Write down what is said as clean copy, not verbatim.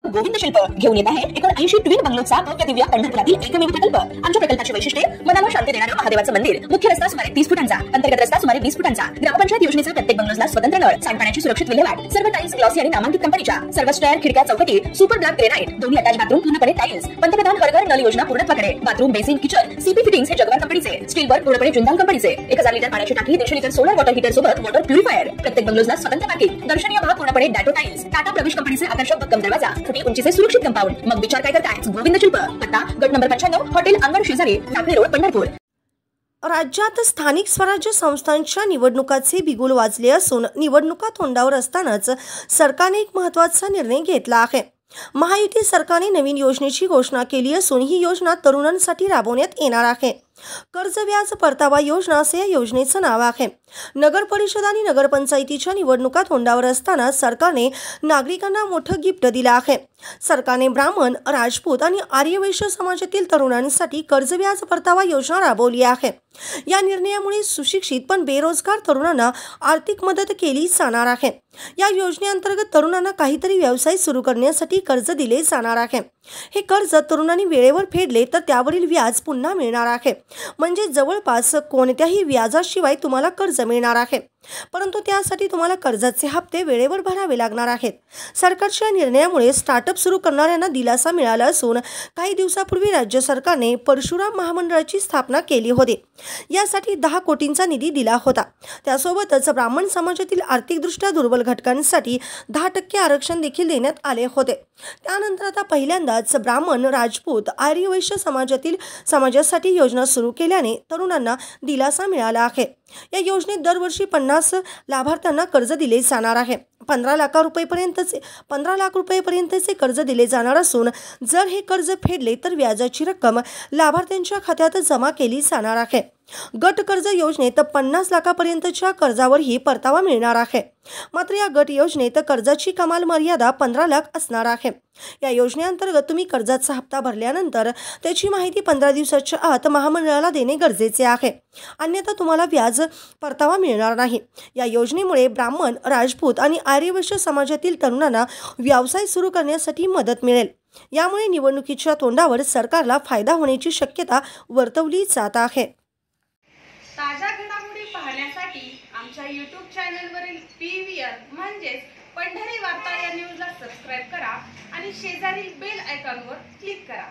गोविंद शिल्प घेऊन येत आहे 79 ट्विन बंगलोचा भव्य दिव्य पंढरपुरातील एकमेव प्रकल्प। आमच्या प्रकल्पाची वैशिष्ट्ये मनाला शांती देणारे महादेवाचं मंदिर, मुख्य रस्ता सुमारे 30 फुटांचा, अंतर्गत रस्ता सुमारे 20 फुटांचा, ग्रामपंचायत योजनेचा प्रत्येक बंगलोजला स्वतंत्र नळ, सांडपाण्याची सुरक्षित विल्हेवाट, सर्व टाइल्स ग्लॉसी आणि नामांकित कंपनीच्या, सर्व स्टेअर, खिडक्या, चौकटी, सुपर ब्लॅक ग्रेनाइट, दोन्ही अटॅच बाथरूम पूर्णपणे टाइल्स, पंतप्रधान हर घर नल योजना पूर्णत्वाकडे, bathroom, basin, kitchen, CP fittings हे जगवार कंपनीचे, स्टील वर्क पूर्णपणे जिंदाल कंपनीचे, 1000 लिटर पाण्याची टाकी, 150 लिटर सोलर वॉटर हीटर सोबत वॉटर प्युरिफायर, प्रत्येक बंगलोजला स्वतंत्र पार्किंग, दर्शनीय भाग पूर्णपणे डॅटो टाइल्स, टाटा प्रवेश कंपनीचे आकर्षक भक्कम दरवाजा, छोटी उंचीचे सुरक्षित कंपाऊंड। मग विचार काय करताय? गोविंद शिल्प, पत्ता गट नंबर 95, हॉटेल अंगण शेजारी, टाकळी रोड, पंढरपूर। राज्यात स्थानिक स्वराज्य संस्थांच्या निवडणुकाचे बिगुल वाजले असून निवडणुका तोंडावर असतानाच सरकारने एक महत्त्वाचा निर्णय घेतला आहे। महायुती सरकारने नवीन योजनेची घोषणा केली असून ही योजना तरुणांसाठी राबवण्यात येणार आहे। कर्ज व्याज परतावा योजना असे या योजनेचं नाव आहे। नगर परिषद आणि नगरपंचायतीच्या निवडणुका तोंडावर असताना सरकारने नागरिकांना मोठं गिफ्ट दिलं आहे। सरकारने ब्राह्मण, राजपूत आणि आर्यवैश्य समाजातील तरुणांसाठी कर्ज व्याज परतावा योजना राबवली आहे। या निर्णयामुळे सुशिक्षित पण बेरोजगार तरुणांना आर्थिक मदत केली जाणार आहे। या योजनेअंतर्गत तरुणांना काहीतरी व्यवसाय सुरू करण्यासाठी कर्ज दिले जाणार आहे। हे कर्ज तरुणांनी वेळेवर फेडले तर त्यावरील व्याज पुन्हा मिळणार आहे, म्हणजे जवळपास कोणत्याही व्याजाशिवाय तुम्हाला कर्ज मिळणार आहे। परंतु त्यासाठी तुम्हाला कर्जाचे हप्ते वेळेवर भरावे लागणार आहेत। सरकारच्या निर्णयामुळे स्टार्टअप सुरू करणाऱ्यांना दिलासा मिळाला असून काही दिवसापूर्वी राज्य सरकारने परशुराम महामंडळाची स्थापना केली होती। यासाठी 10 कोटींचा निधी दिला होता। त्यासोबतच ब्राह्मण समाजातील आर्थिकदृष्ट्या दुर्बल घटकांसाठी 10% आरक्षण देखील देण्यात आले होते। त्यानंतर आता पहिल्यांदाच ब्राह्मण, राजपूत, आर्यवैश्य समाजासाठी योजना सुरू केल्याने तरुणांना दिलासा मिळाला आहे। या योजनेत दरवर्षी 50 लाभार्थ्यांना कर्ज दिले जाणार आहे। 15 लाख रुपयेपर्यंतचे कर्ज दिले जाणार असून जर हे कर्ज फेडले तर व्याजाची रक्कम लाभार्थ्यांच्या खात्यात जमा केली जाणार आहे। गट कर्ज योजनेत 50 लाखापर्यंतच्या कर्जावरही परतावा मिळणार आहे। मात्र या गट योजनेत कर्जाची कमाल मर्यादा 15 लाख असणार आहे। या योजनेअंतर्गत तुम्ही कर्जाचा हप्ता भरल्यानंतर त्याची माहिती 15 दिवसाच्या आत महामंडळाला देणे गरजेचे आहे, अन्यथा तुम्हाला व्याज परतावा मिळणार नाही। या योजनेमुळे ब्राह्मण, राजपूत आणि आर्यवैश्य समाजातील तरुणांना व्यवसाय सुरू करण्यासाठी मदत मिळेल। यामुळे निवडणुकीच्या तोंडावर सरकारला फायदा होण्याची शक्यता वर्तवली जात आहे। ताज्या घडामोडी पाहण्यासाठी आमच्या YouTube चॅनलवरील PVR म्हणजेच पंढरी वार्ता या न्यूजला सबस्क्राइब करा आणि शेजारील बेल आयकॉनवर क्लिक करा।